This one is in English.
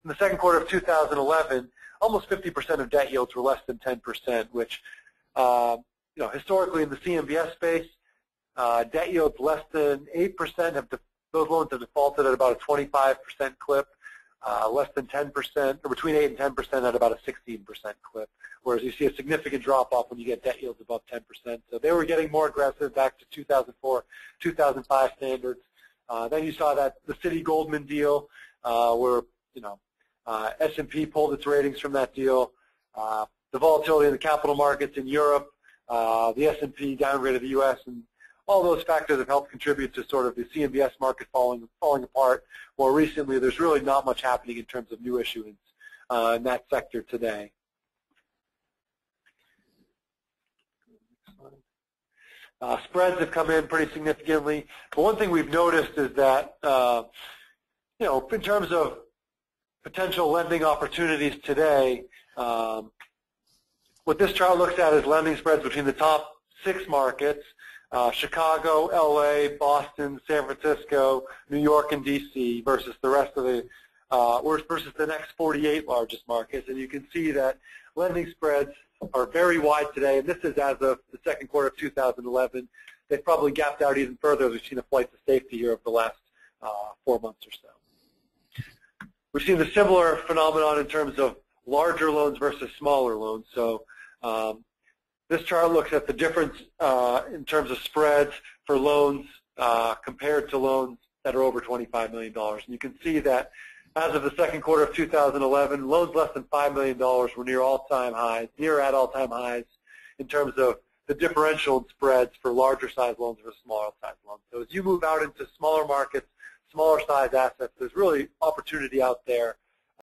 in the second quarter of 2011, almost 50% of debt yields were less than 10%, which, historically in the CMBS space, debt yields less than 8% those loans have defaulted at about a 25% clip. Less than 10%, or between 8 and 10% at about a 16% clip, whereas you see a significant drop-off when you get debt yields above 10%. So they were getting more aggressive back to 2004, 2005 standards. Then you saw that the Citi Goldman deal, where S&P pulled its ratings from that deal. The volatility in the capital markets in Europe, the S&P downgraded the U.S., and all those factors have helped contribute to sort of the CMBS market falling apart. More recently, there's really not much happening in terms of new issuance in that sector today. Spreads have come in pretty significantly. But one thing we've noticed is that, in terms of potential lending opportunities today, what this chart looks at is lending spreads between the top 6 markets. Chicago, LA, Boston, San Francisco, New York, and DC versus the rest of the versus the next 48 largest markets, and you can see that lending spreads are very wide today, and this is as of the second quarter of 2011. They've probably gapped out even further as we've seen a flight to safety here over the last 4 months or so. We've seen a similar phenomenon in terms of larger loans versus smaller loans. So this chart looks at the difference in terms of spreads for loans compared to loans that are over $25 million. And you can see that as of the second quarter of 2011, loans less than $5 million were near all-time highs, near at all-time highs in terms of the differential in spreads for larger size loans versus smaller size loans. So as you move out into smaller markets, smaller size assets, there's really opportunity out there